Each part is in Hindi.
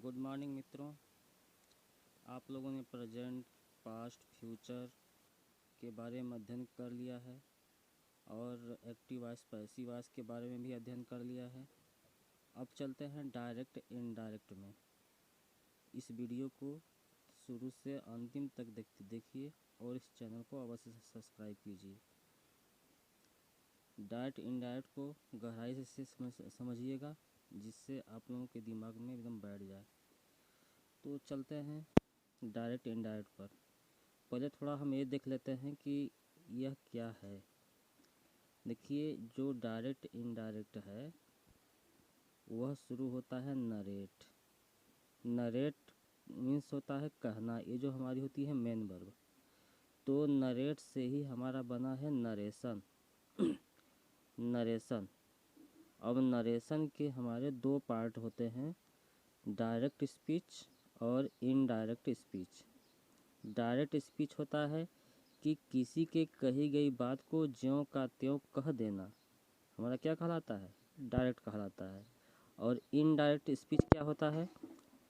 गुड मॉर्निंग मित्रों। आप लोगों ने प्रेजेंट, पास्ट, फ्यूचर के बारे में अध्ययन कर लिया है और एक्टिव वॉइस, पैसिव वॉइस के बारे में भी अध्ययन कर लिया है। अब चलते हैं डायरेक्ट इनडायरेक्ट में। इस वीडियो को शुरू से अंतिम तक देखिए और इस चैनल को अवश्य सब्सक्राइब कीजिए। डायरेक्ट इनडायरेक्ट को गहराई से समझिएगा, जिससे आप लोगों के दिमाग में एकदम बैठ जाए। तो चलते हैं डायरेक्ट इनडायरेक्ट पर। पहले थोड़ा हम ये देख लेते हैं कि यह क्या है। देखिए, जो डायरेक्ट इनडायरेक्ट है वह शुरू होता है नरेट। नरेट मीन्स होता है कहना। ये जो हमारी होती है मेन वर्ब, तो नरेट से ही हमारा बना है नरेशन। नरेशन। अब नरेशन के हमारे दो पार्ट होते हैं, डायरेक्ट स्पीच और इनडायरेक्ट स्पीच। डायरेक्ट स्पीच होता है कि किसी के कही गई बात को ज्यों का त्यों कह देना, हमारा क्या कहलाता है? डायरेक्ट कहलाता है। और इनडायरेक्ट स्पीच क्या होता है?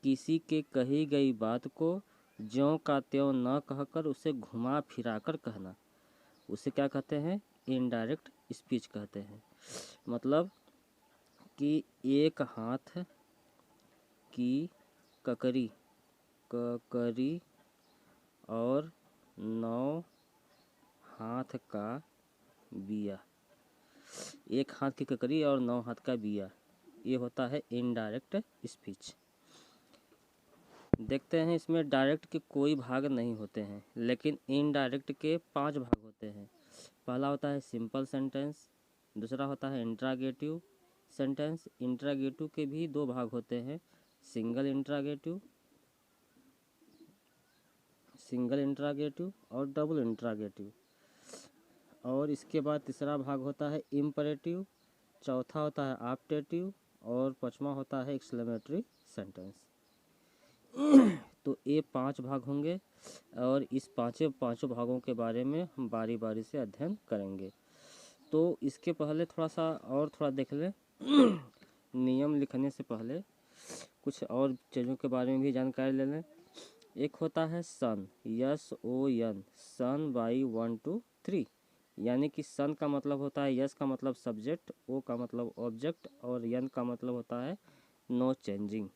किसी के कही गई बात को ज्यों का त्यों न कहकर उसे घुमा फिरा कर कहना, उसे क्या कहते हैं? इनडायरेक्ट स्पीच कहते हैं। मतलब कि एक हाथ की ककरी और 9 हाथ का बिया। एक हाथ की ककरी और 9 हाथ का बिया, ये होता है इनडायरेक्ट स्पीच। देखते हैं, इसमें डायरेक्ट के कोई भाग नहीं होते हैं, लेकिन इनडायरेक्ट के 5 भाग होते हैं। पहला होता है सिंपल सेंटेंस, दूसरा होता है इंट्रागेटिव सेंटेंस। इंट्रागेटिव के भी 2 भाग होते हैं, सिंगल इंट्रागेटिव और डबल इंट्रागेटिव। और इसके बाद तीसरा भाग होता है इम्परेटिव, चौथा होता है ऑप्टेटिव और पांचवा होता है एक्सक्लेमेटरी सेंटेंस। तो ये 5 भाग होंगे और इस पांचों भागों के बारे में हम बारी बारी से अध्ययन करेंगे। तो इसके पहले थोड़ा देख लें। नियम लिखने से पहले कुछ और चीज़ों के बारे में भी जानकारी ले लें। एक होता है सन, SON, सन बाई 1 2 3। यानी कि सन का मतलब होता है, यस का मतलब सब्जेक्ट, ओ का मतलब ऑब्जेक्ट और यन का मतलब होता है नो चेंजिंग।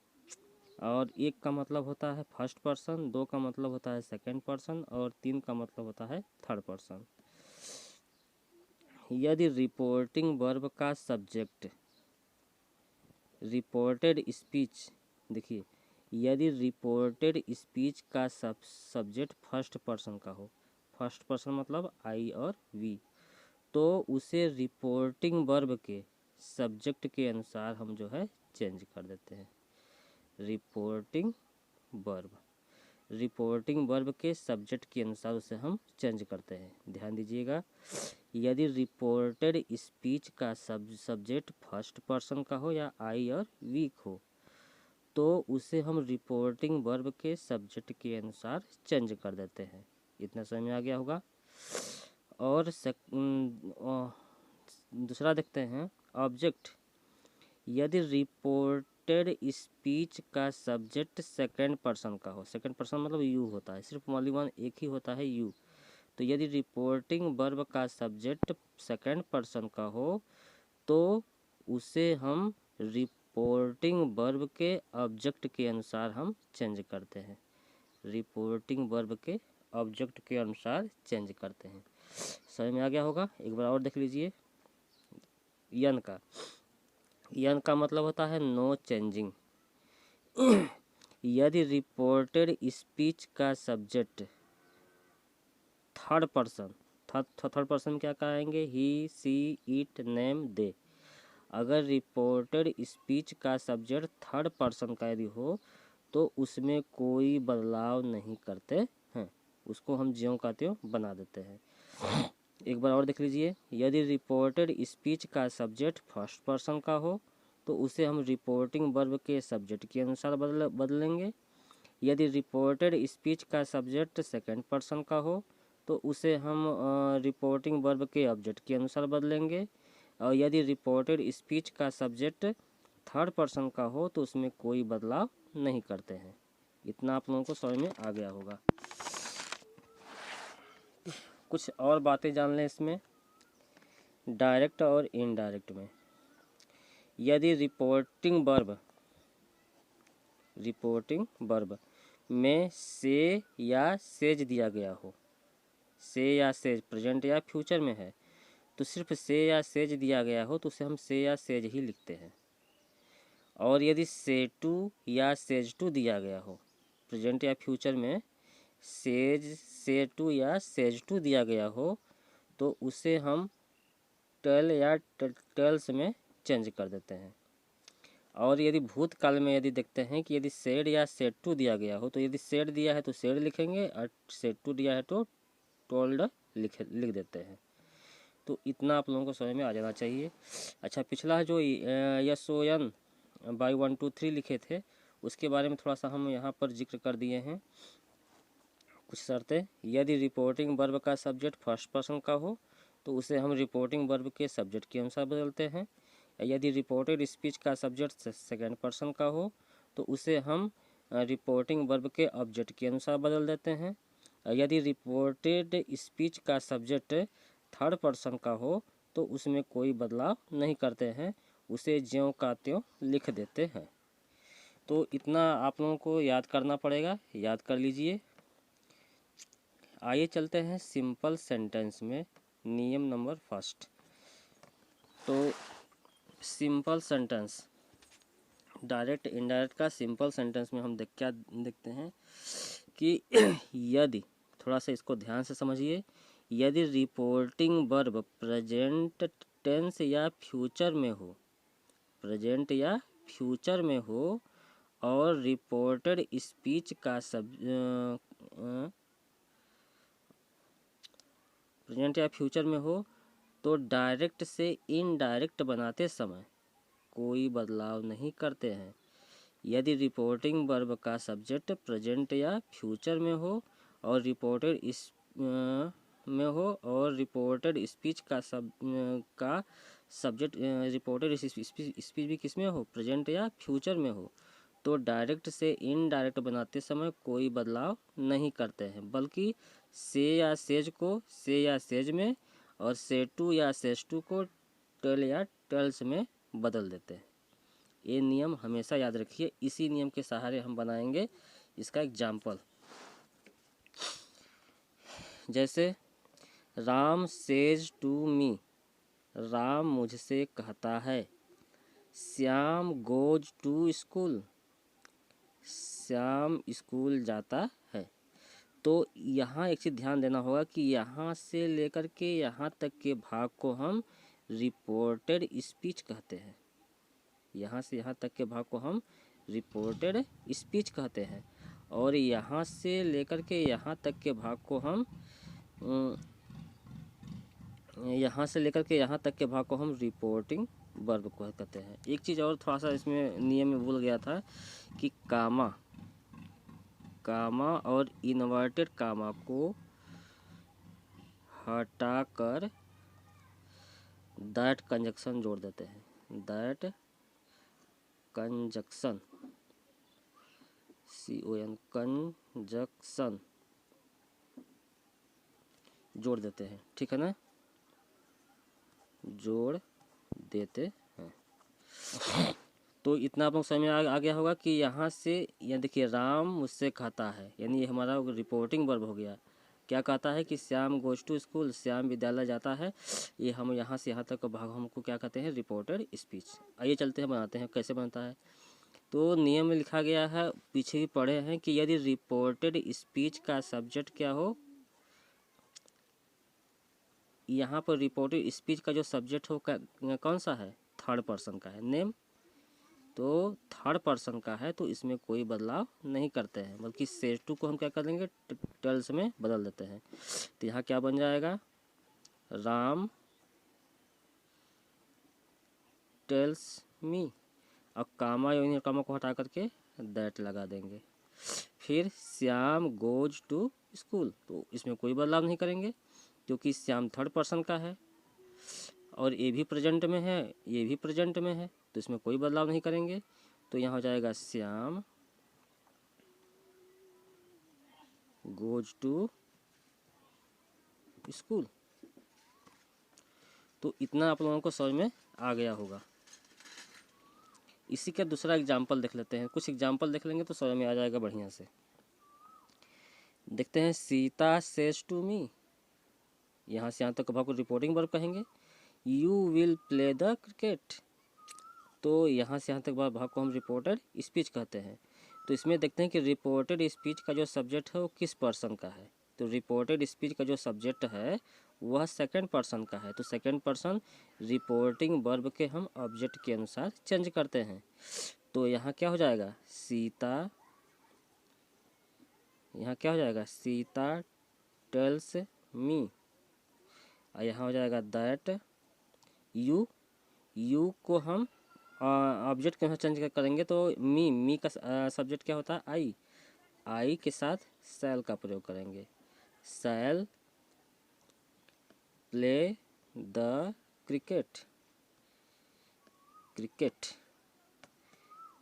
और 1 का मतलब होता है फर्स्ट पर्सन, 2 का मतलब होता है सेकंड पर्सन और 3 का मतलब होता है थर्ड पर्सन। यदि रिपोर्टिंग वर्ब का सब्जेक्ट रिपोर्टेड स्पीच, देखिए, यदि रिपोर्टेड स्पीच का सब्जेक्ट फर्स्ट पर्सन का हो, फर्स्ट पर्सन मतलब आई और वी, तो उसे रिपोर्टिंग वर्ब के सब्जेक्ट के अनुसार हम जो है चेंज कर देते हैं। रिपोर्टिंग वर्ब के सब्जेक्ट के अनुसार उसे हम चेंज करते हैं। ध्यान दीजिएगा, यदि रिपोर्टेड स्पीच का सब्जेक्ट फर्स्ट पर्सन का हो या आई और वी हो, तो उसे हम रिपोर्टिंग वर्ब के सब्जेक्ट के अनुसार चेंज कर देते हैं। इतना समझ में आ गया होगा। और दूसरा देखते हैं, ऑब्जेक्ट। यदि रिपोर्टेड स्पीच का सब्जेक्ट सेकंड पर्सन का हो, सेकंड पर्सन मतलब यू होता है, सिर्फ ओनली वन एक ही होता है यू। तो यदि रिपोर्टिंग वर्ब का सब्जेक्ट सेकंड पर्सन का हो, तो उसे हम रिपोर्टिंग वर्ब के ऑब्जेक्ट के अनुसार हम चेंज करते हैं। रिपोर्टिंग वर्ब के ऑब्जेक्ट के अनुसार चेंज करते हैं। समझ में आ गया होगा। एक बार और देख लीजिए। यन का मतलब होता है नो चेंजिंग। यदि रिपोर्टेड स्पीच का सब्जेक्ट थर्ड पर्सन में क्या कहेंगे? ही, सी, इट, नेम, दे। अगर रिपोर्टेड स्पीच का सब्जेक्ट थर्ड पर्सन का यदि हो, तो उसमें कोई बदलाव नहीं करते हैं, उसको हम ज्यों का त्यों बना देते हैं। एक बार और देख लीजिए। यदि रिपोर्टेड स्पीच का सब्जेक्ट फर्स्ट पर्सन का हो, तो उसे हम रिपोर्टिंग वर्ब के सब्जेक्ट के अनुसार बदलेंगे। यदि रिपोर्टेड स्पीच का सब्जेक्ट सेकंड पर्सन का हो, तो उसे हम रिपोर्टिंग वर्ब के ऑब्जेक्ट के अनुसार बदलेंगे। और यदि रिपोर्टेड स्पीच का सब्जेक्ट थर्ड पर्सन का हो तो उसमें कोई बदलाव नहीं करते हैं। इतना आप लोगों को समझ में आ गया होगा। कुछ और बातें जान लें इसमें, डायरेक्ट और इनडायरेक्ट में। यदि रिपोर्टिंग वर्ब में से या सेज दिया गया हो, से या सेज प्रेजेंट या फ्यूचर में है तो सिर्फ से या सेज दिया गया हो तो उसे हम से या सेज ही लिखते हैं। और यदि से टू या सेज टू दिया गया हो, प्रेजेंट या फ्यूचर में से टू या सेज टू दिया गया हो तो उसे हम टेल या टेल्स में चेंज कर देते हैं। और यदि भूतकाल में यदि देखते हैं कि यदि सेड या सेड टू दिया गया हो तो यदि सेड दिया है तो सेड लिखेंगे और सेड टू दिया है तो टोल्ड लिख देते हैं। तो इतना आप लोगों को समझ में आ जाना चाहिए। अच्छा, पिछला जो SON बाई 1 2 3 लिखे थे उसके बारे में थोड़ा सा हम यहाँ पर जिक्र कर दिए हैं। कुछ शर्तें, यदि रिपोर्टिंग वर्ब का सब्जेक्ट फर्स्ट पर्सन का हो तो उसे हम रिपोर्टिंग वर्ब के सब्जेक्ट के अनुसार बदलते हैं। यदि रिपोर्टेड स्पीच का सब्जेक्ट सेकेंड पर्सन का हो तो उसे हम रिपोर्टिंग वर्ब के ऑब्जेक्ट के अनुसार बदल देते हैं। यदि रिपोर्टेड स्पीच का सब्जेक्ट थर्ड पर्सन का हो तो उसमें कोई बदलाव नहीं करते हैं, उसे ज्यों का त्यों लिख देते हैं। तो इतना आप लोगों को याद करना पड़ेगा, याद कर लीजिए। आइए चलते हैं सिंपल सेंटेंस में। नियम नंबर फर्स्ट। तो सिंपल सेंटेंस, डायरेक्ट इनडायरेक्ट का सिंपल सेंटेंस में हम क्या देखते हैं कि यदि, थोड़ा सा इसको ध्यान से समझिए, यदि रिपोर्टिंग वर्ब प्रेजेंट टेंस या फ्यूचर में हो, प्रेजेंट या फ्यूचर में हो और रिपोर्टेड स्पीच का प्रेजेंट या फ्यूचर में हो तो डायरेक्ट से इनडायरेक्ट बनाते समय कोई बदलाव नहीं करते हैं। यदि रिपोर्टिंग वर्ब का सब्जेक्ट प्रेजेंट या फ्यूचर में हो और रिपोर्टेड रिपोर्टेड स्पीच का सब्जेक्ट रिपोर्टेड स्पीच भी किस में हो, प्रेजेंट या फ्यूचर में हो, तो डायरेक्ट से इनडायरेक्ट बनाते समय कोई बदलाव नहीं करते हैं, बल्कि से या सेज को से या सेज में और से टू या सेज टू को टेल या टेल्स में बदल देते हैं। ये नियम हमेशा याद रखिए। इसी नियम के सहारे हम बनाएंगे इसका एग्जाम्पल। जैसे Ram says to me, Ram मुझसे कहता है। Shyam goes to school, Shyam school जाता है। तो यहाँ एक चीज़ ध्यान देना होगा कि यहाँ से लेकर के यहाँ तक के भाग को हम रिपोर्टेड स्पीच कहते हैं। यहाँ से यहाँ तक के भाग को हम रिपोर्टेड स्पीच कहते हैं और यहाँ से लेकर के यहाँ तक के भाग को हम रिपोर्टिंग वर्ब को कहते हैं। एक चीज़ और थोड़ा सा इसमें नियम में भूल गया था कि कामा और इन्वर्टेड कामा को हटाकर दैट कंजक्शन जोड़ देते हैं। दैट कंजक्शन कंजक्शन जोड़ देते हैं, ठीक है ना, जोड़ देते हैं। तो इतना आप लोग समझ में आ गया होगा कि यहाँ से यह देखिए, राम मुझसे कहता है, यानी ये हमारा रिपोर्टिंग वर्ब हो गया। क्या कहता है कि Shyam goes to school, Shyam विद्यालय जाता है। ये हम यहाँ से यहाँ तक का भाग हमको क्या कहते हैं, रिपोर्टेड स्पीच। आइए चलते हैं, बनाते हैं कैसे बनता है। तो नियम में लिखा गया है, पीछे भी पढ़े हैं कि यदि रिपोर्टेड स्पीच का सब्जेक्ट क्या हो, यहाँ पर रिपोर्टेड स्पीच का जो सब्जेक्ट हो कौन सा है, थर्ड पर्सन का है, नेम तो थर्ड पर्सन का है, तो इसमें कोई बदलाव नहीं करते हैं, बल्कि सेज टू को हम क्या कर देंगे, टेल्स में बदल देते हैं। तो यहाँ क्या बन जाएगा, राम टेल्स मी, और कामा या कामा को हटा करके दैट लगा देंगे। फिर श्याम गोज टू स्कूल, तो इसमें कोई बदलाव नहीं करेंगे क्योंकि श्याम थर्ड पर्सन का है। और ये भी प्रेजेंट में है, ये भी प्रेजेंट में है, तो इसमें कोई बदलाव नहीं करेंगे। तो यहाँ हो जाएगा श्याम गोज टू स्कूल। तो इतना आप लोगों को समझ में आ गया होगा। इसी का दूसरा एग्जाम्पल देख लेते हैं, कुछ एग्जाम्पल देख लेंगे तो समझ में आ जाएगा बढ़िया से। देखते हैं, सीता सेज टू मी, यहाँ से यहाँ तक भाग को रिपोर्टिंग वर्ब कहेंगे। You will play the cricket, तो यहाँ से यहाँ तक भाग को हम रिपोर्टेड स्पीच कहते हैं। तो इसमें देखते हैं कि रिपोर्टेड स्पीच का जो सब्जेक्ट है वो किस पर्सन का है। तो रिपोर्टेड स्पीच का जो सब्जेक्ट है वह सेकंड पर्सन का है। तो सेकंड पर्सन रिपोर्टिंग वर्ब के हम ऑब्जेक्ट के अनुसार चेंज करते हैं। तो यहाँ क्या हो जाएगा, सीता, यहाँ क्या हो जाएगा, सीता टेल्स मी, और यहाँ हो जाएगा दैट यू को हम ऑब्जेक्ट के अनुसार चेंज करेंगे। तो मी का सब्जेक्ट क्या होता है, आई के साथ शैल का प्रयोग करेंगे। शैल प्ले द क्रिकेट,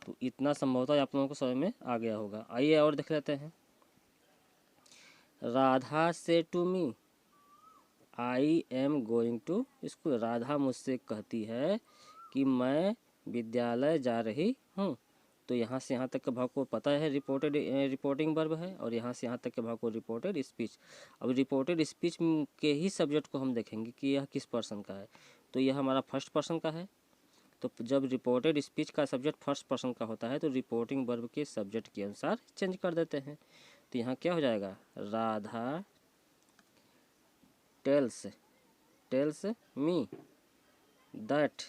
तो इतना संभवतः आप लोगों को समझ में आ गया होगा। आइए और देख लेते हैं। Radha says to me, I am going to school, Radha मुझसे कहती है कि मैं विद्यालय जा रही हूँ। तो यहाँ से यहाँ तक के भाग को पता है रिपोर्टिंग वर्ब है, और यहाँ से यहाँ तक के भाग को रिपोर्टेड स्पीच। अब रिपोर्टेड स्पीच के ही सब्जेक्ट को हम देखेंगे कि यह किस पर्सन का है। तो यह हमारा फर्स्ट पर्सन का है। तो जब रिपोर्टेड स्पीच का सब्जेक्ट फर्स्ट पर्सन का होता है तो रिपोर्टिंग वर्ब के सब्जेक्ट के अनुसार चेंज कर देते हैं। तो यहाँ क्या हो जाएगा, राधा टेल्स मी दैट।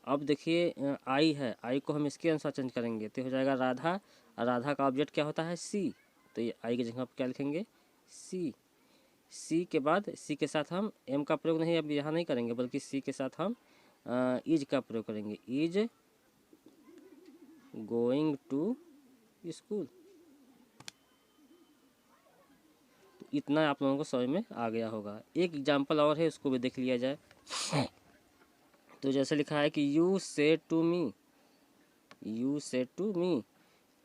अब देखिए आई है, आई को हम इसके अनुसार चेंज करेंगे तो हो जाएगा राधा, और राधा का ऑब्जेक्ट क्या होता है, सी। तो ये आई की जगह पर क्या लिखेंगे, सी के बाद सी के साथ हम एम का प्रयोग नहीं अब यहाँ नहीं करेंगे, बल्कि सी के साथ हम इज का प्रयोग करेंगे, इज गोइंग टू स्कूल। तो इतना आप लोगों को समझ में आ गया होगा। एक एग्जाम्पल और है, उसको भी देख लिया जाए। तो जैसे लिखा है कि यू से टू मी,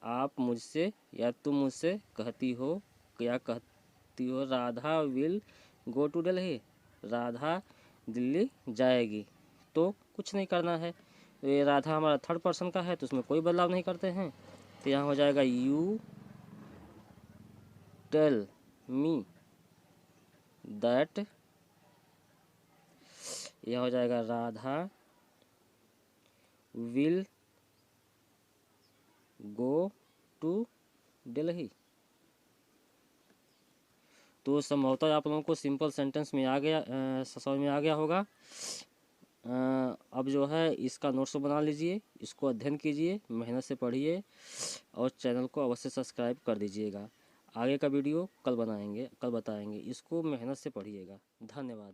आप मुझसे या तुम मुझसे कहती हो, क्या कहती हो, Radha will go to Delhi, Radha Delhi जाएगी। तो कुछ नहीं करना है, तो ये राधा हमारा थर्ड पर्सन का है तो उसमें कोई बदलाव नहीं करते हैं। तो यहाँ हो जाएगा यू टेल मी दैट, यह हो जाएगा Radha will go to Delhi. तो संभवतः आप लोगों को सिंपल सेंटेंस में आ गया, समझ में आ गया होगा। अब जो है इसका नोट्स बना लीजिए, इसको अध्ययन कीजिए, मेहनत से पढ़िए, और चैनल को अवश्य सब्सक्राइब कर दीजिएगा। आगे का वीडियो कल बताएंगे, इसको मेहनत से पढ़िएगा। धन्यवाद।